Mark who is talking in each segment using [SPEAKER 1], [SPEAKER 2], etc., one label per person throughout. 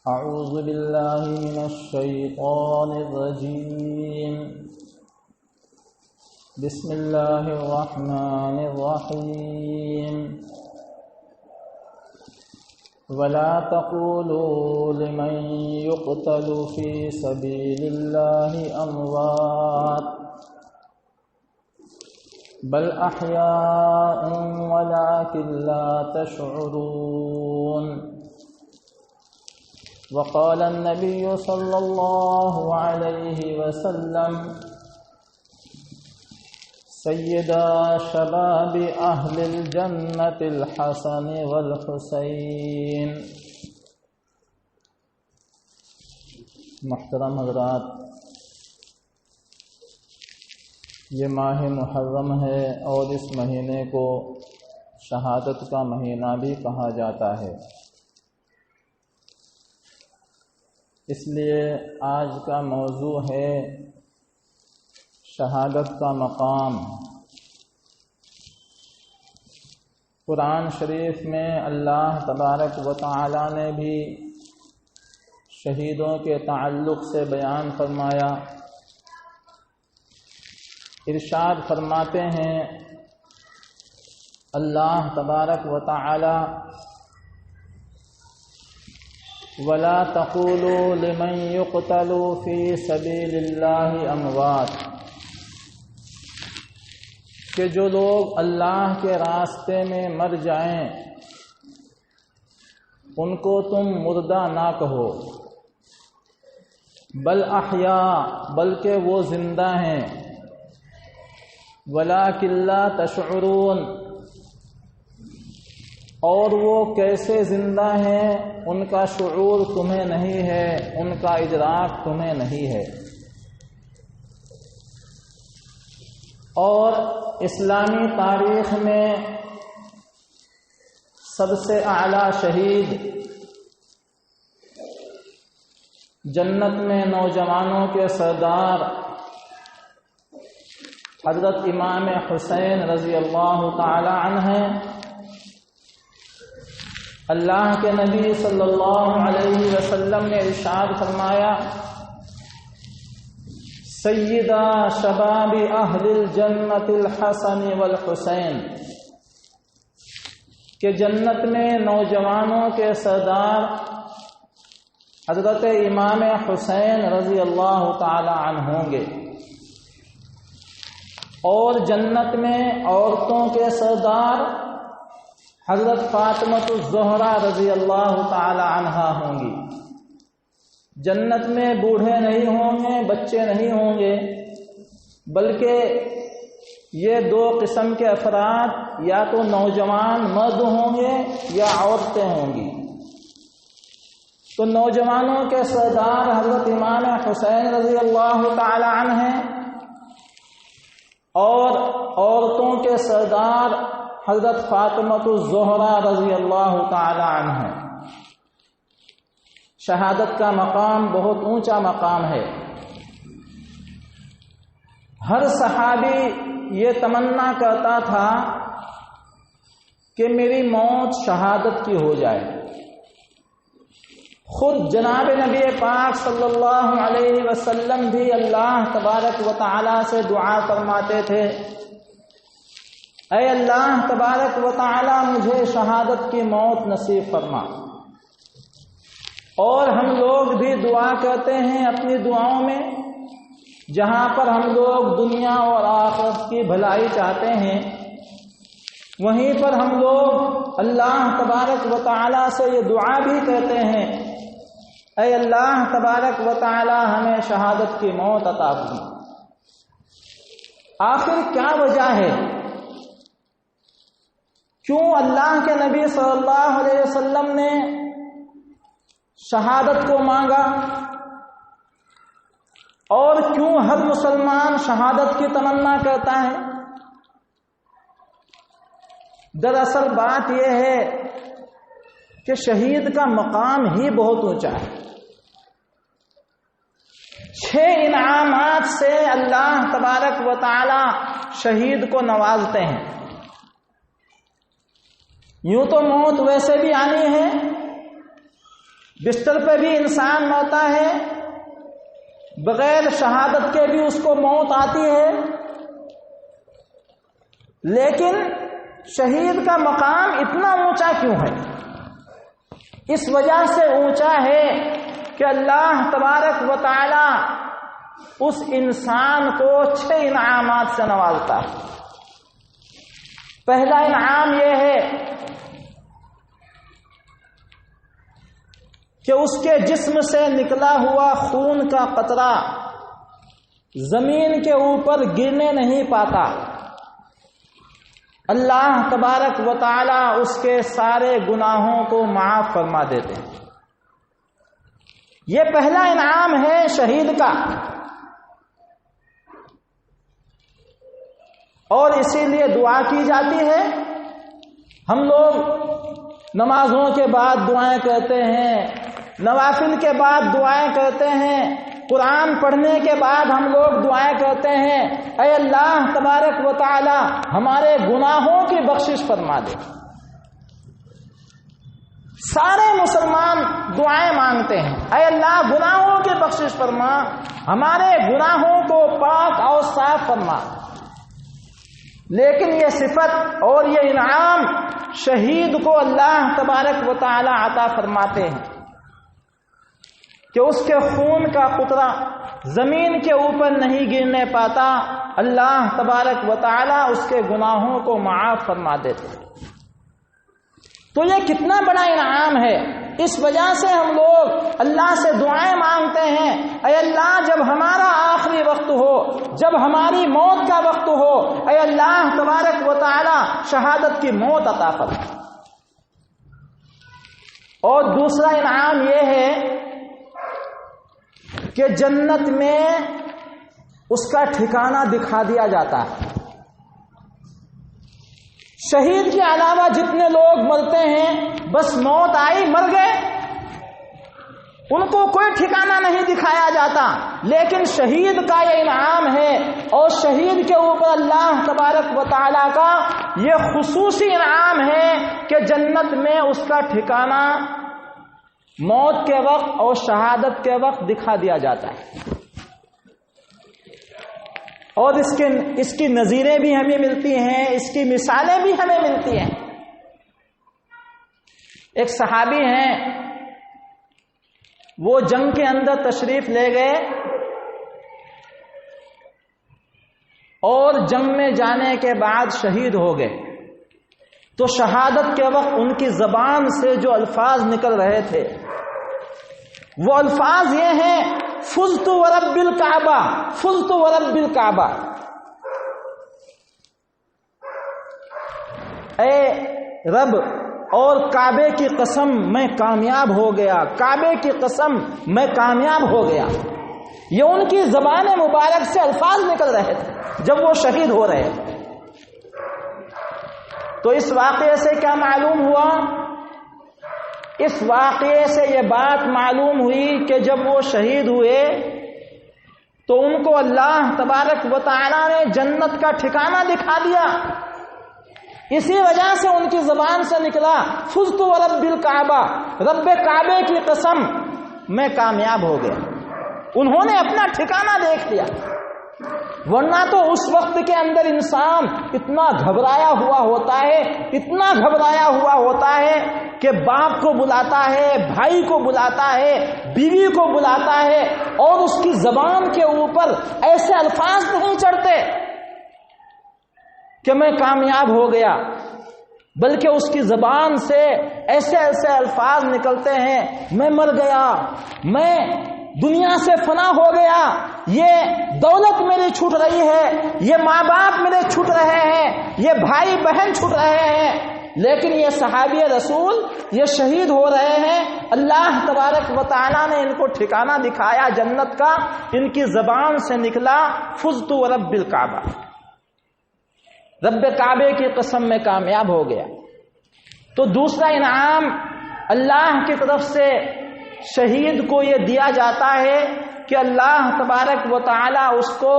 [SPEAKER 1] أعوذ بالله من الشيطان الرجيم. بسم الله الرحمن الرحيم. ولا تقولوا لمن يقتل في سبيل الله أموات بل أحياء ولكن لا تشعرون. وقال النبي صلى الله عليه وسلم: سيدا شباب أهل الجنة الحسن والحسين. محترم حضرات، یہ ماہ محرم ہے اور اس مہینے کو شہادت کا مہینہ بھی کہا جاتا ہے. اس لیے آج کا موضوع ہے شہادت کا مقام. قرآن شریف میں اللہ تبارک و تعالی نے بھی شہیدوں کے تعلق سے بیان فرمایا. ارشاد فرماتے ہیں اللہ تبارک و تعالی: وَلَا تَقُولُوا لِمَن يُقْتَلُ فِي سَبِيلِ اللَّهِ أَمْوَاتٌ، کہ جو لوگ اللہ کے راستے میں مر جائیں ان کو تم مردہ نہ کہو، بل احیاء، بلکہ وہ زندہ ہیں، وَلَٰكِن لَّا تَشْعُرُونَ، اور وہ کیسے زندہ ہیں ان کا شعور تمہیں نہیں ہے، ان کا ادراک تمہیں نہیں ہے. اور اسلامی تاریخ میں سب سے اعلیٰ شہید، جنت میں نوجوانوں کے سردار حضرت امام حسین رضی اللہ تعالی عنہ ہیں. اللہ کے نبی صلی اللہ علیہ وسلم نے ارشاد فرمایا: سیدا شباب اہل الجنت الحسن والحسین، کہ جنت میں نوجوانوں کے سردار حضرت امام حسین رضی اللہ تعالی عنہ ہوں گے، اور جنت میں عورتوں کے سردار حضرت فاطمہ الزہرا رضی اللہ تعالی عنہا ہوں گی. جنت میں بوڑھے نہیں ہوں گے، بچے نہیں ہوں گے، بلکہ یہ دو قسم کے افراد یا تو نوجوان مرد ہوں گے یا عورتیں ہوں گی. تو نوجوانوں کے سردار حضرت امام حسین رضی اللہ تعالی عنہ ہیں، اور عورتوں کے سردار حضرت فاطمہ الزہرا رضی اللہ تعالی عنہ ہیں. شہادت کا مقام بہت اونچا مقام ہے. ہر صحابی یہ تمنا کرتا تھا کہ میری موت شہادت کی ہو جائے. خود جناب نبی پاک صلی اللہ علیہ وسلم بھی اللہ تبارک و تعالی سے دعا فرماتے تھے: اے اللہ تبارک و تعالی مجھے شہادت کی موت نصیب فرما. اور ہم لوگ بھی دعا کرتے ہیں اپنی دعاؤں میں، جہاں پر ہم لوگ دنیا اور آخرت کی بھلائی چاہتے ہیں، وہیں پر ہم لوگ اللہ تبارک و تعالی سے یہ دعا بھی کرتے ہیں: اے اللہ تبارک و تعالی ہمیں شہادت کی موت عطا فرما. آخر کیا وجہ ہے؟ کیوں اللہ کے نبی صلی اللہ علیہ وسلم نے شہادت کو مانگا، اور کیوں ہر مسلمان شہادت کی تمنا کرتا ہے؟ دراصل بات یہ ہے کہ شہید کا مقام ہی بہت اونچا ہے. 6 انعامات سے اللہ تبارک و تعالی شہید کو نوازتے ہیں. یوں تو موت ویسے بھی آنی ہے، بستر پہ بھی انسان مرتا ہے، بغیر شہادت کے بھی اس کو موت آتی ہے، لیکن شہید کا مقام اتنا اونچا کیوں ہے؟ اس وجہ سے اونچا ہے کہ اللہ تبارک و تعالی اس انسان کو 6 انعامات سے نوازتا ہے۔ پہلا انعام یہ ہے کہ اس کے جسم سے نکلا ہوا خون کا قطرہ زمین کے اوپر گرنے نہیں پاتا، اللہ تبارک و تعالی اس کے سارے گناہوں کو معاف فرما دیتے ہیں۔ یہ پہلا انعام ہے شہید کا، اور اسی لیے دعا کی جاتی ہے۔ ہم لوگ نمازوں کے بعد دعائیں کرتے ہیں، نوافل کے بعد دعائیں کرتے ہیں، قرآن پڑھنے کے بعد ہم لوگ دعائیں کرتے ہیں، اے اللہ تبارک و تعالی ہمارے گناہوں کی بخشش فرما دے۔ سارے مسلمان دعائیں مانگتے ہیں، اے اللہ گناہوں کی بخشش فرما، ہمارے گناہوں کو پاک اور صاف فرما۔ لیکن یہ صفت اور یہ انعام شہید کو اللہ تبارک و تعالی عطا فرماتے ہیں کہ اس کے خون کا قطرہ زمین کے اوپر نہیں گرنے پاتا، اللہ تبارک و تعالی اس کے گناہوں کو معاف فرما دیتے ہیں۔ تو یہ کتنا بڑا انعام ہے، اس وجہ سے ہم لوگ اللہ سے دعائیں مانگتے ہیں، اے اللہ جب ہمارا آخری وقت ہو، جب ہماری موت کا وقت ہو، اے اللہ تبارک و تعالی شہادت کی موت عطا فرما۔ اور دوسرا انعام یہ ہے کہ جنت میں اس کا ٹھکانہ دکھا دیا جاتا ہے۔ شہید کے علاوہ جتنے لوگ مرتے ہیں بس موت آئی مر گئے، ان کو کوئی ٹھکانہ نہیں دکھایا جاتا، لیکن شہید کا یہ انعام ہے، اور شہید کے اوپر اللہ تبارک و تعالیٰ کا یہ خصوصی انعام ہے کہ جنت میں اس کا ٹھکانہ موت کے وقت اور شہادت کے وقت دکھا دیا جاتا ہے۔ اور اس کی نظیریں بھی ہمیں ملتی ہیں، اس کی مثالیں بھی ہمیں ملتی ہیں۔ ایک صحابی ہیں، وہ جنگ کے اندر تشریف لے گئے اور جنگ میں جانے کے بعد شہید ہو گئے، تو شہادت کے وقت ان کی زبان سے جو الفاظ نکل رہے تھے وہ الفاظ یہ ہیں، فزت ورب الکعبہ، فزت ورب الکعبہ، اے رب اور کعبے کی قسم میں کامیاب ہو گیا، کعبے کی قسم میں کامیاب ہو گیا۔ یہ ان کی زبان مبارک سے الفاظ نکل رہے تھے جب وہ شہید ہو رہے تھے۔ تو اس واقعے سے کیا معلوم ہوا؟ اس واقعے سے یہ بات معلوم ہوئی کہ جب وہ شہید ہوئے تو ان کو اللہ تبارک و تعالی نے جنت کا ٹھکانہ دکھا دیا۔ اسی وجہ سے ان کی زبان سے نکلا فزت ورب الکعبہ، رب کعبے کی قسم میں کامیاب ہو گیا۔ انہوں نے اپنا ٹھکانہ دیکھ لیا، ورنہ تو اس وقت کے اندر انسان اتنا گھبرایا ہوا ہوتا ہے، اتنا گھبرایا ہوا ہوتا ہے کہ باپ کو بلاتا ہے، بھائی کو بلاتا ہے، بیوی کو بلاتا ہے، اور اس کی زبان کے اوپر ایسے الفاظ نہیں چڑھتے کہ میں کامیاب ہو گیا، بلکہ اس کی زبان سے ایسے ایسے الفاظ نکلتے ہیں، میں مر گیا، میں دنیا سے فنا ہو گیا، یہ دولت میری چھوٹ رہی ہے، یہ ماں باپ میرے چھوٹ رہے ہیں، یہ بھائی بہن چھوٹ رہے ہیں۔ لیکن یہ صحابی رسول یہ شہید ہو رہے ہیں، اللہ تبارک و تعالیٰ نے ان کو ٹھکانہ دکھایا جنت کا، ان کی زبان سے نکلا فزت ورب الکعبہ، رب کعبے کی قسم میں کامیاب ہو گیا۔ تو دوسرا انعام اللہ کی طرف سے شہید کو یہ دیا جاتا ہے کہ اللہ تبارک و تعالیٰ اس کو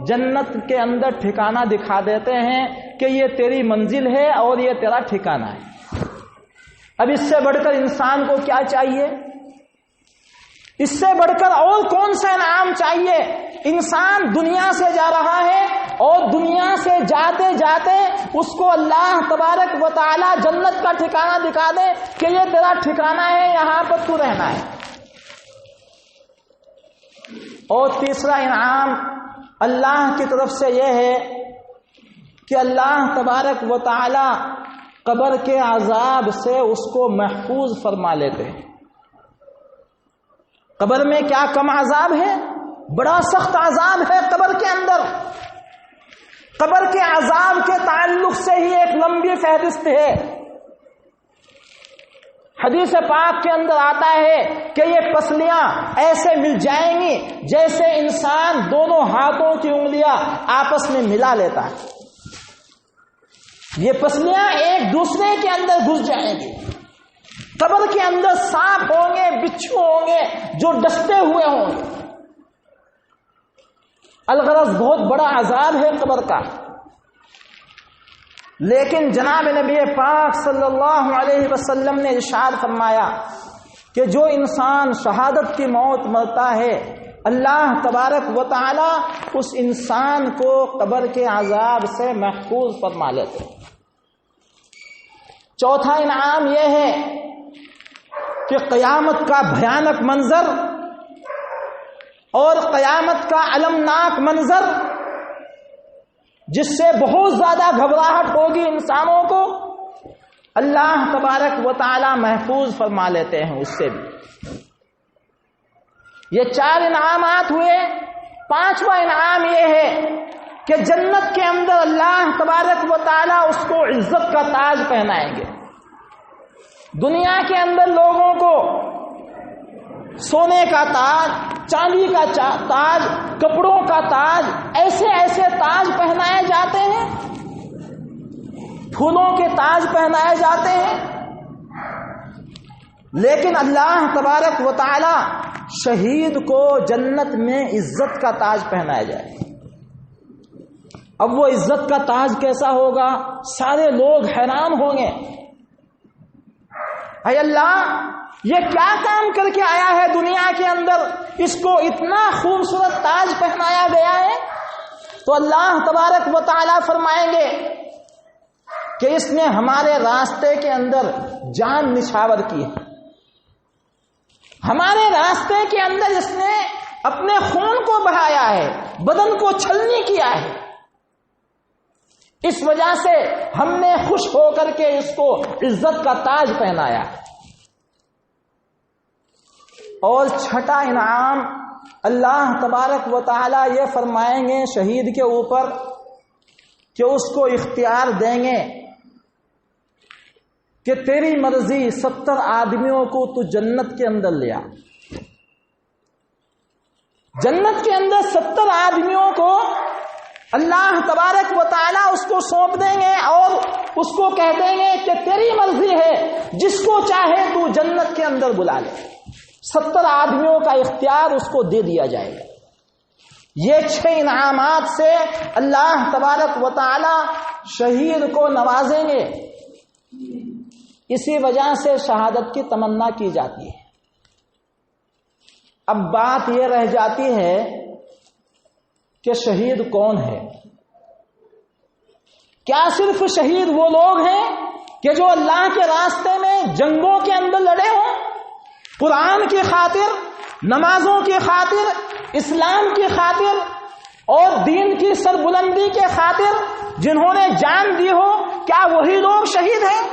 [SPEAKER 1] جنت کے اندر ٹھکانہ دکھا دیتے ہیں کہ یہ تیری منزل ہے اور یہ تیرا ٹھکانہ ہے۔ اب اس سے بڑھ کر انسان کو کیا چاہیے اس سے بڑھ کر اور کون سا انعام چاہیے؟ انسان دنیا سے جا رہا ہے اور دنیا سے جاتے جاتے اس کو اللہ تبارک و تعالی جنت کا ٹھکانہ دکھا دے کہ یہ تیرا ٹھکانہ ہے، یہاں پر تو رہنا ہے۔ اور تیسرا انعام اللہ کی طرف سے یہ ہے کہ اللہ تبارک و تعالی قبر کے عذاب سے اس کو محفوظ فرما لیتے ہیں۔ قبر میں کیا کم عذاب ہے؟ بڑا سخت عذاب ہے قبر کے اندر۔ قبر کے عذاب کے تعلق سے ہی ایک لمبی فہرست ہے۔ حدیث پاک کے اندر آتا ہے کہ یہ پسلیاں ایسے مل جائیں گی جیسے انسان دونوں ہاتھوں کی انگلیاں آپس میں ملا لیتا ہے۔ یہ پسلیاں ایک دوسرے کے اندر گھس جائیں گی۔ قبر کے اندر سانپ ہوں گے، بچھو ہوں گے جو ڈستے ہوئے ہوں گے۔ الغرض بہت بڑا عذاب ہے قبر کا۔ لیکن جناب نبی پاک صلی اللہ علیہ وسلم نے ارشاد فرمایا کہ جو انسان شہادت کی موت مرتا ہے اللہ تبارک و تعالی اس انسان کو قبر کے عذاب سے محفوظ فرما لیتے۔ چوتھا انعام یہ ہے کہ قیامت کا بھیانک منظر اور قیامت کا المناک منظر جس سے بہت زیادہ گھبراہٹ ہوگی انسانوں کو، اللہ تبارک و تعالی محفوظ فرما لیتے ہیں اس سے بھی۔ یہ 4 انعامات ہوئے۔ 5واں انعام یہ ہے کہ جنت کے اندر اللہ تبارک و تعالی اس کو عزت کا تاج پہنائیں گے۔ دنیا کے اندر لوگوں کو سونے کا تاج، چاندی کا تاج، کپڑوں کا تاج، ایسے ایسے تاج پہنائے جاتے ہیں، پھولوں کے تاج پہنائے جاتے ہیں، لیکن اللہ تبارک و تعالی شہید کو جنت میں عزت کا تاج پہنایا جائے۔ اب وہ عزت کا تاج کیسا ہوگا؟ سارے لوگ حیران ہوں گے، اے اللہ یہ کیا کام کر کے آیا ہے دنیا کے اندر، اس کو اتنا خوبصورت تاج پہنایا گیا ہے۔ تو اللہ تبارک و تعالی فرمائیں گے کہ اس نے ہمارے راستے کے اندر جان نچھاور کی ہے، ہمارے راستے کے اندر اس نے اپنے خون کو بہایا ہے، بدن کو چھلنی کیا ہے، اس وجہ سے ہم نے خوش ہو کر کے اس کو عزت کا تاج پہنایا۔ اور 6واں انعام اللہ تبارک و تعالی یہ فرمائیں گے شہید کے اوپر کہ اس کو اختیار دیں گے کہ تیری مرضی 70 آدمیوں کو تو جنت کے اندر لیا۔ جنت کے اندر 70 آدمیوں کو اللہ تبارک و تعالی اس کو سونپ دیں گے اور اس کو کہہ دیں گے کہ تیری مرضی ہے، جس کو چاہے تو جنت کے اندر بلا لے۔ 70 آدمیوں کا اختیار اس کو دے دیا جائے گا۔ یہ 6 انعامات سے اللہ تبارک و تعالی شہید کو نوازیں گے۔ اسی وجہ سے شہادت کی تمنا کی جاتی ہے۔ اب بات یہ رہ جاتی ہے کہ شہید کون ہے؟ کیا صرف شہید وہ لوگ ہیں کہ جو اللہ کے راستے میں جنگوں کے اندر لڑے ہوں، قرآن کی خاطر، نمازوں کی خاطر، اسلام کی خاطر اور دین کی سربلندی کے خاطر جنہوں نے جان دی ہو، کیا وہی لوگ شہید ہیں؟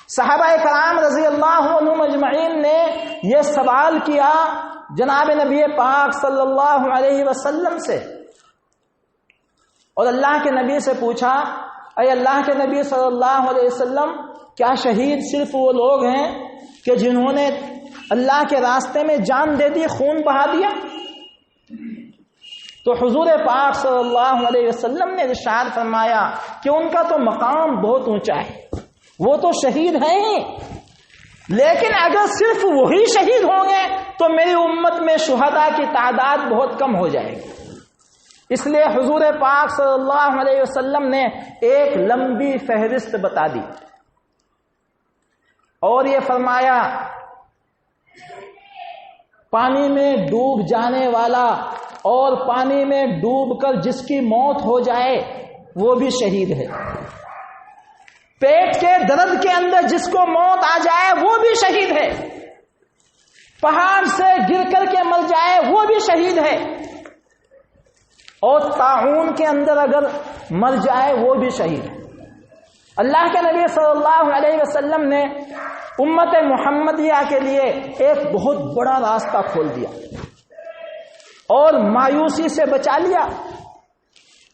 [SPEAKER 1] صحابہ کرام رضی اللہ عنہم اجمعین نے یہ سوال کیا جناب نبی پاک صلی اللہ علیہ وسلم سے، اور اللہ کے نبی سے پوچھا، اے اللہ کے نبی صلی اللہ علیہ وسلم، کیا شہید صرف وہ لوگ ہیں کہ جنہوں نے اللہ کے راستے میں جان دے دی، خون بہا دیا؟ تو حضور پاک صلی اللہ علیہ وسلم نے ارشاد فرمایا کہ ان کا تو مقام بہت اونچا ہے، وہ تو شہید ہیں ہی، لیکن اگر صرف وہی شہید ہوں گے تو میری امت میں شہداء کی تعداد بہت کم ہو جائے گی۔ اس لیے حضور پاک صلی اللہ علیہ وسلم نے ایک لمبی فہرست بتا دی اور یہ فرمایا پانی میں ڈوب جانے والا اور پانی میں ڈوب کر جس کی موت ہو جائے وہ بھی شہید ہے، پیٹ کے درد کے اندر جس کو موت آ جائے وہ بھی شہید ہے، پہاڑ سے گر کر کے مر جائے وہ بھی شہید ہے، اور طاعون کے اندر اگر مر جائے وہ بھی شہید ہے۔ اللہ کے نبی صلی اللہ علیہ وسلم نے امت محمدیہ کے لیے ایک بہت بڑا راستہ کھول دیا اور مایوسی سے بچا لیا،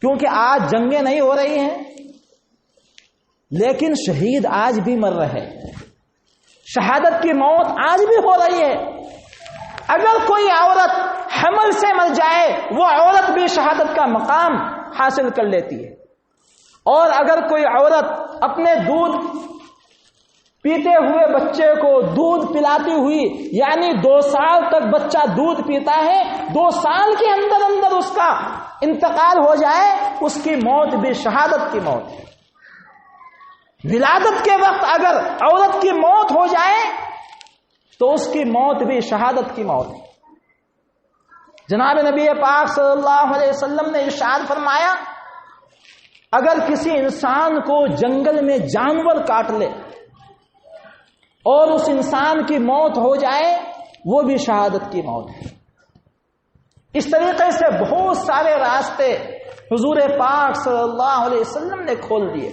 [SPEAKER 1] کیونکہ آج جنگیں نہیں ہو رہی ہیں لیکن شہید آج بھی مر رہے، شہادت کی موت آج بھی ہو رہی ہے۔ اگر کوئی عورت حمل سے مر جائے وہ عورت بھی شہادت کا مقام حاصل کر لیتی ہے، اور اگر کوئی عورت اپنے دودھ پیتے ہوئے بچے کو دودھ پلاتی ہوئی، یعنی 2 سال تک بچہ دودھ پیتا ہے، 2 سال کے اندر اندر اس کا انتقال ہو جائے، اس کی موت بھی شہادت کی موت ہے۔ ولادت کے وقت اگر عورت کی موت ہو جائے تو اس کی موت بھی شہادت کی موت ہے۔ جناب نبی پاک صلی اللہ علیہ وسلم نے ارشاد فرمایا، اگر کسی انسان کو جنگل میں جانور کاٹ لے اور اس انسان کی موت ہو جائے وہ بھی شہادت کی موت ہے۔ اس طریقے سے بہت سارے راستے حضور پاک صلی اللہ علیہ وسلم نے کھول دیے۔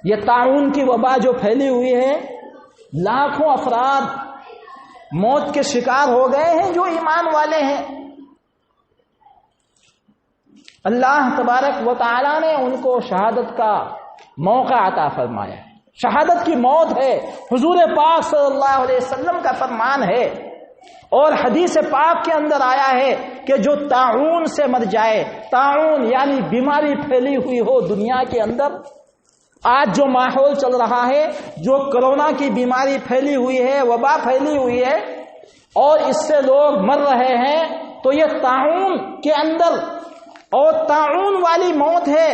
[SPEAKER 1] یہ طاعون کی وبا جو پھیلی ہوئی ہے، لاکھوں افراد موت کے شکار ہو گئے ہیں جو ایمان والے ہیں۔ اللہ تبارک و تعالی نے ان کو شہادت کا موقع عطا فرمایا، شہادت کی موت ہے، حضور پاک صلی اللہ علیہ وسلم کا فرمان ہے، اور حدیث پاک کے اندر آیا ہے کہ جو طاعون سے مر جائے، طاعون یعنی بیماری پھیلی ہوئی ہو دنیا کے اندر، آج جو ماحول چل رہا ہے، جو کرونا کی بیماری پھیلی ہوئی ہے، وبا پھیلی ہوئی ہے اور اس سے لوگ مر رہے ہیں، تو یہ طاعون کے اندر اور طاعون والی موت ہے،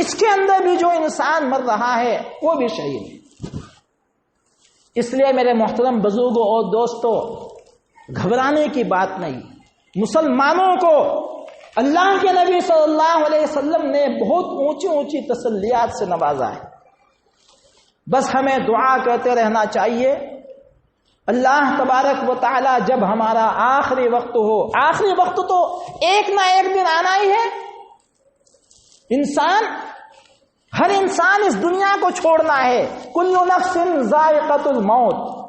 [SPEAKER 1] اس کے اندر بھی جو انسان مر رہا ہے وہ بھی شہید ہے۔ اس لیے میرے محترم بزرگوں اور دوستوں، گھبرانے کی بات نہیں، مسلمانوں کو اللہ کے نبی صلی اللہ علیہ وسلم نے بہت اونچی اونچی تسلیات سے نوازا ہے، بس ہمیں دعا کرتے رہنا چاہیے۔ اللہ تبارک و تعالی جب ہمارا آخری وقت ہو، آخری وقت تو ایک نہ ایک دن آنا ہی ہے، ہر انسان اس دنیا کو چھوڑنا ہے، کل نفس ذائقۃ الموت،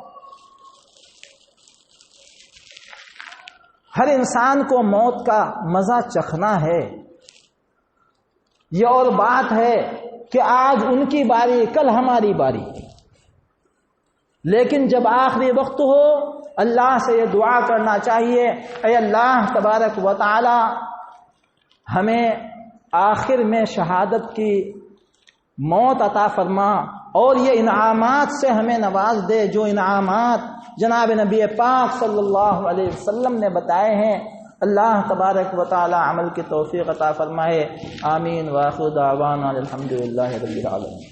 [SPEAKER 1] ہر انسان کو موت کا مزہ چکھنا ہے۔ یہ اور بات ہے کہ آج ان کی باری، کل ہماری باری، لیکن جب آخری وقت ہو اللہ سے یہ دعا کرنا چاہیے، اے اللہ تبارک و تعالی ہمیں آخر میں شہادت کی موت عطا فرما، اور یہ انعامات سے ہمیں نواز دے جو انعامات جناب نبی پاک صلی اللہ علیہ وسلم نے بتائے ہیں۔ اللہ تبارک و تعالی عمل کی توفیق عطا فرمائے، آمین۔ وآخر دعوانا الحمدللہ رب العالمین۔